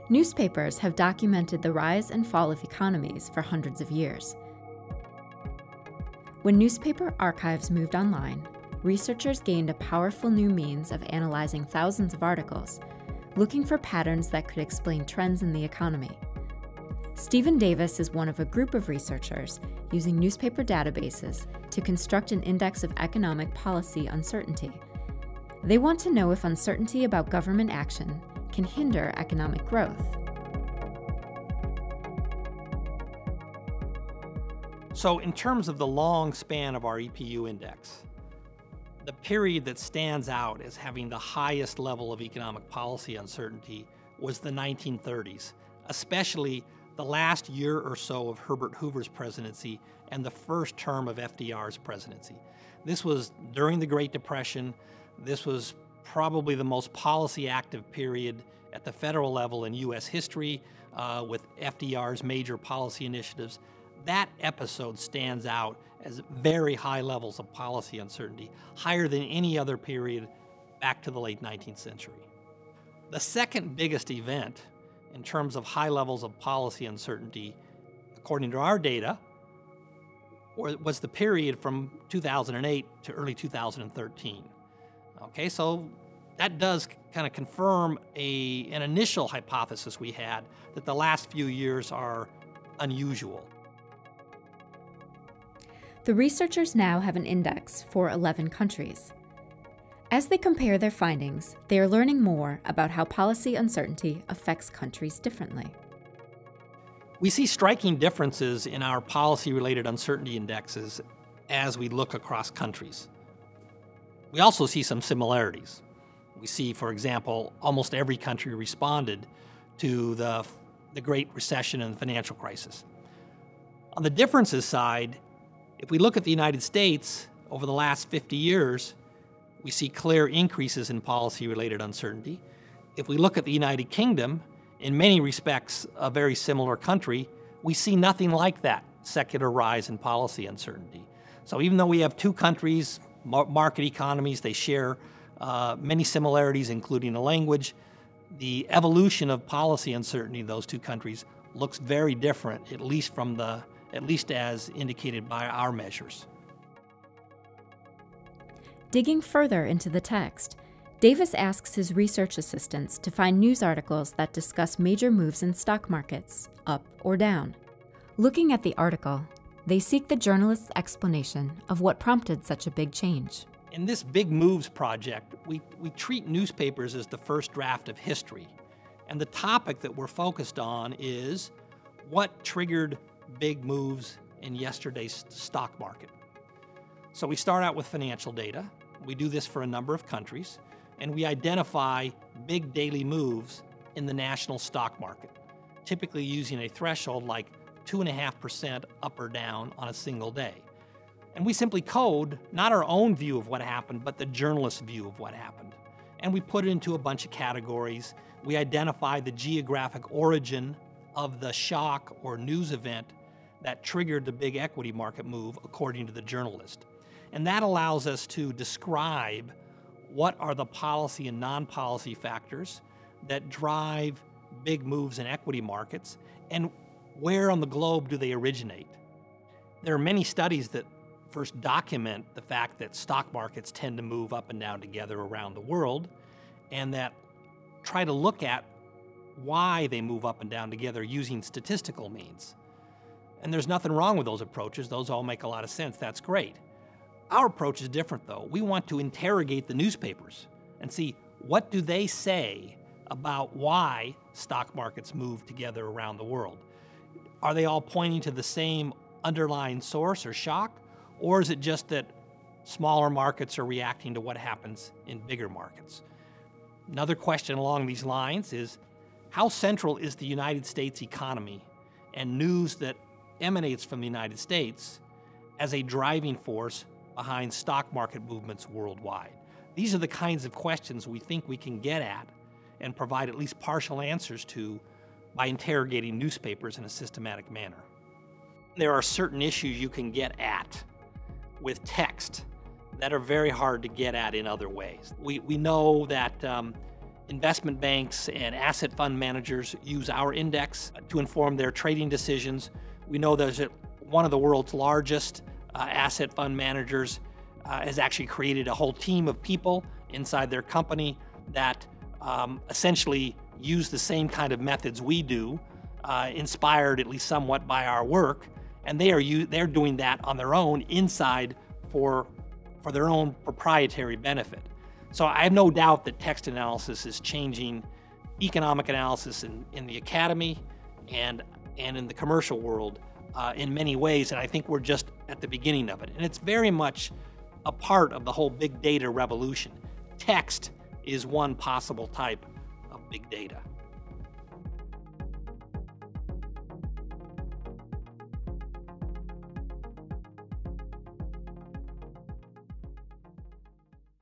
Newspapers have documented the rise and fall of economies for hundreds of years. When newspaper archives moved online, researchers gained a powerful new means of analyzing thousands of articles, looking for patterns that could explain trends in the economy. Stephen Davis is one of a group of researchers using newspaper databases to construct an index of economic policy uncertainty. They want to know if uncertainty about government action can hinder economic growth. So in terms of the long span of our EPU index, the period that stands out as having the highest level of economic policy uncertainty was the 1930s, especially the last year or so of Herbert Hoover's presidency and the first term of FDR's presidency. This was during the Great Depression. This was probably the most policy-active period at the federal level in U.S. history with FDR's major policy initiatives. That episode stands out as very high levels of policy uncertainty, higher than any other period back to the late 19th century. The second biggest event in terms of high levels of policy uncertainty, according to our data, was the period from 2008 to early 2013. Okay, so that does kind of confirm an initial hypothesis we had that the last few years are unusual. The researchers now have an index for 11 countries. As they compare their findings, they are learning more about how policy uncertainty affects countries differently. We see striking differences in our policy-related uncertainty indexes as we look across countries. We also see some similarities. We see, for example, almost every country responded to the Great Recession and the financial crisis. On the differences side, if we look at the United States over the last 50 years, we see clear increases in policy-related uncertainty. If we look at the United Kingdom, in many respects a very similar country, we see nothing like that secular rise in policy uncertainty. So even though we have two countries, market economies, they share many similarities, including the language, the evolution of policy uncertainty in those two countries looks very different, at least as indicated by our measures. Digging further into the text, Davis asks his research assistants to find news articles that discuss major moves in stock markets, up or down. Looking at the article, they seek the journalist's explanation of what prompted such a big change. In this Big Moves project, we treat newspapers as the first draft of history. And the topic that we're focused on is what triggered big moves in yesterday's stock market. So we start out with financial data. We do this for a number of countries, and we identify big daily moves in the national stock market, typically using a threshold like 2.5% up or down on a single day. And we simply code not our own view of what happened, but the journalist's view of what happened. And we put it into a bunch of categories. We identify the geographic origin of the shock or news event that triggered the big equity market move according to the journalist. And that allows us to describe what are the policy and non-policy factors that drive big moves in equity markets, and where on the globe do they originate. There are many studies that first document the fact that stock markets tend to move up and down together around the world, and that try to look at why they move up and down together using statistical means. And there's nothing wrong with those approaches. Those all make a lot of sense. That's great. Our approach is different, though. We want to interrogate the newspapers and see what do they say about why stock markets move together around the world. Are they all pointing to the same underlying source or shock, or is it just that smaller markets are reacting to what happens in bigger markets? Another question along these lines is, how central is the United States economy and news that emanates from the United States as a driving force behind stock market movements worldwide? These are the kinds of questions we think we can get at and provide at least partial answers to by interrogating newspapers in a systematic manner. There are certain issues you can get at with text that are very hard to get at in other ways. We know that investment banks and asset fund managers use our index to inform their trading decisions. We know there's one of the world's largest asset fund managers has actually created a whole team of people inside their company that essentially use the same kind of methods we do, inspired at least somewhat by our work, and they're doing that on their own inside for their own proprietary benefit. So I have no doubt that text analysis is changing economic analysis in the academy and in the commercial world in many ways, and I think we're just at the beginning of it. And it's very much a part of the whole big data revolution. Text is one possible type of big data.